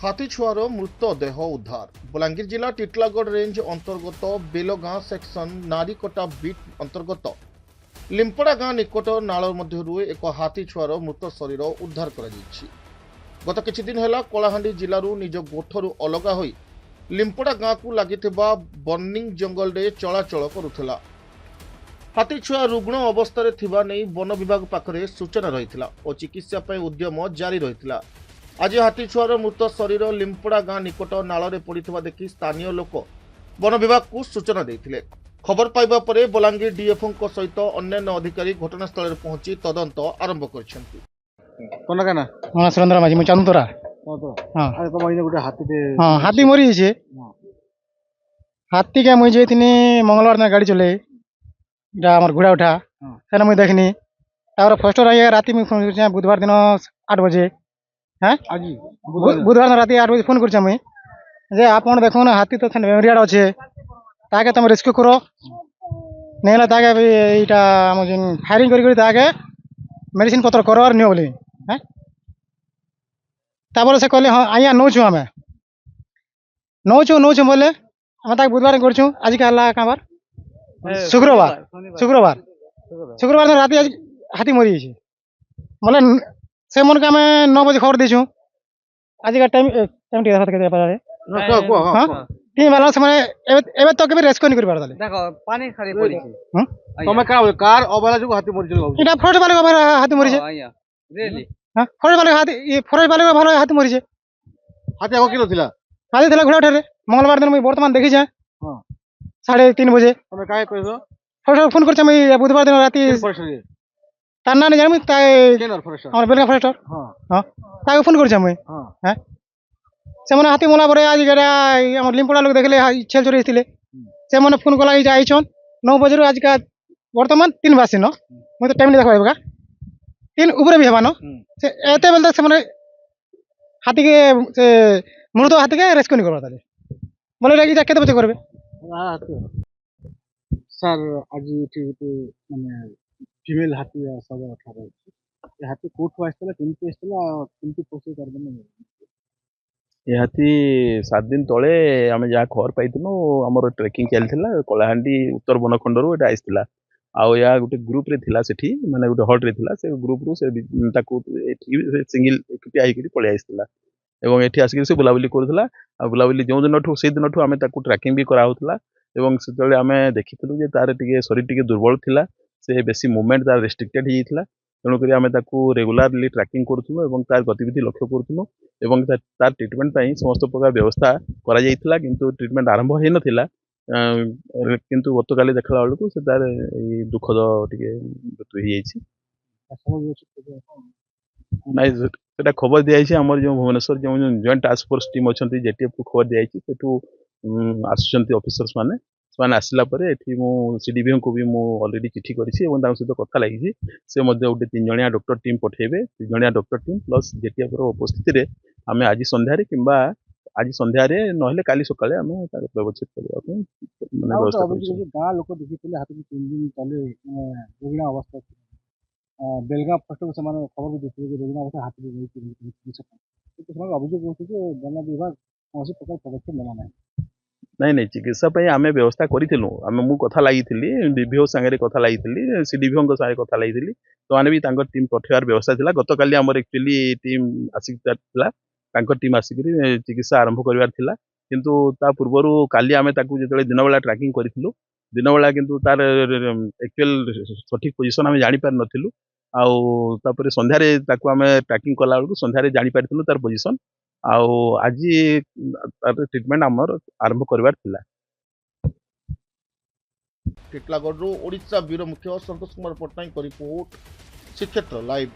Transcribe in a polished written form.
हाथी छुआर मृत देह उद्धार। बलांगीर जिला टिटलागढ़ रेंज अंतर्गत बेलगाँ सेक्शन नारीकोटा बीट अंतर्गत लिंपड़ा गाँ निकट नाल मध्यरु एक हाथी छुआर मृत शरीर उद्धार कर गत किछि दिन है कलाहांडी जिलूर निज गोठरू अलगा होई लिंपड़ा गाँ को लगी बर्निंग जंगल रे चलाचल करुला। हाथी छुआ रुग्ण अवस्था थिबा नहीं वन विभाग पाखरे सूचना रही और चिकित्सा उद्यम जारी रही। आज हाथी छुआर मृत शरीर लिंपड़ा गाँ निकट नाल पड़ा देखि स्थानीय लोक वन विभाग को सूचना देते। खबर पाइबा परे बलांगीर डीएफओ सहित अन्य अधिकारी घटनास्थल पहुंची तदंत आरंभ कर। सुरेंद्र माझी चांदू तोरा हाथी मरी जाइए। हाथी के मुझे जाइए मंगलवार दिन गाड़ी चले आम घोड़ा उठा सेना मुझे देखनी फर्स्ट राति बुधवार दिन 8 बजे हाँ बुधवार दिन राति 8 बजे फोन कर मुझे आप देखो ना हाथी तो मेमोरियाड अच्छे ताके तुम रेस्क्यू करो नहीं फायरिंग कर मेडिसिन पत्र करो और नियो बोली तापर से कहले हाँ आज्ञा नौचु आम नौचु बोले आम बुधवार करूँ आज क्या बार शुक्रवार शुक्रवार शुक्रवार दिन राति आज हाथी मरी जाइए बोले से मन के आम 9 बजे खबर देचु आज का टाइम तीन बार से तो केबे रेस्क्यू नहीं कर पारले देखो पानी खाली पड़ी छी तमे का कार अबला जो हाथी मरि गेल इटा फॉरेस्ट वाले को हाथी मरि छे रियली हां फॉरेस्ट वाले हाथी ये फॉरेस्ट वाले को भालो हाथी मरि छे हाथी आगो किलो थिला हाथी थिला घोड़ा उठारे मंगलवार दिन मैं वर्तमान देखि जाय हां 3:30 बजे तमे काय कहछो फॉरेस्ट फोन करछ मैं बुधवार दिन राति ताना नहीं जानी केनर फॉरेस्ट हमर बेलगा फॉरेस्टर हां हां ताके फोन करछ मैं हां हैं से मैंने हाथी मला पर आज लिंपड़ा लोग देखले छेल चोरी से मैंने फोन कला आईछन 9 बजे आज का वर्तमान 3 बासी न मैं तो टाइम नहीं देखा 3 ऊपर भी हेबान से एते बेल तक से मैंने हाथी के से मृत हाथी के रेस्क्यू नहीं करबा ताले बोले लागी जा केते बजे करबे सर आज माने फीमेल हाथी सब 18 हाथी कोठ आस्तला किंतु पोसे करबे हाथी 7 दिन तले आम जहाँ खबर पाई आमर ट्रेकिंग चलता कलाहांडी उत्तर बनखंड रू आसला आ गोटे ग्रुप रे थिला सेठी माने गोटे हट रे थिला से ग्रुप रू से सिंगल एकुटिया होकर पलि आसला एवं एठी आसिक से बुलाबुली करूला बुलाबुली जो दिन से दिन आम ट्रैकिंग भी कराला से आम देखी जे तार टे शरीर टे दुर्बल थिला से बेसी मूवमेंट तार रेस्ट्रिक्टेड होता तेणुक आम रेगुलारली ट्रैकिंग करूँ तार गतिविधि लक्ष्य करूँ एवं तार ट्रिटमेंट समस्त प्रकार व्यवस्था करा जाइथिला किंतु ट्रिटमेंट आरंभ हो नाला किंतु गतकाली देखला बेलू से तार दुखद टे मृत्यु ना खबर दिखाई आम जो भुवनेश्वर जो जॉइंट टास्क फोर्स टीम अच्छा जेटीएफ को खबर दिखाई आसुच्च ऑफिसर्स माने आसला सीडीबी को भी ऑलरेडी चिठी करी सहित कथा लगी से गोटे 3 जणिया डॉक्टर टीम पठेबे 3 जणिया डॉक्टर टीम प्लस जेटीएफ उपस्थिति रे आम आज संध्यारे किंबा आज संध्यारे नहले काली सकाळे आम व्यवस्थित करबा गाँ लोक देखी हाथी 3 दिन तले रुग्ण अवस्था बेलगा फर्स्ट से खबर भी देखिए रुग्ण अवस्था हाथी अभियोग वन विभाग कौन प्रकार पदक्षेप नेला ना नहीं चिकित्सा आम व्यवस्था करूँ मु कथा लगी डीभीओ सांगे कथा लगी सीडीभीओ सागे कथा लगी तो मैंने भी टीम पठेबार व्यवस्था था गत काली आमर एक्चुअली टीम आसिक टीम आसिक चिकित्सा आरंभ करार किंतु ता पूर्वर काली आम जो दिन बेला ट्रैकिंग करूँ दिन बेला किंतु तार एक्चुअल सठिक पोजिशन आम जापार नथिलु आउे संध्यारे आम ट्रैकिंग कला बेलू संध्यारे जापारू तार पोजिशन आज ट्रिटमेंट आमर आरंभ करार टिटलागढ़ ओडिशा ब्यूरो मुख्य संतोष कुमार पट्टनायक रिपोर्ट श्रीक्षेत्र लाइव।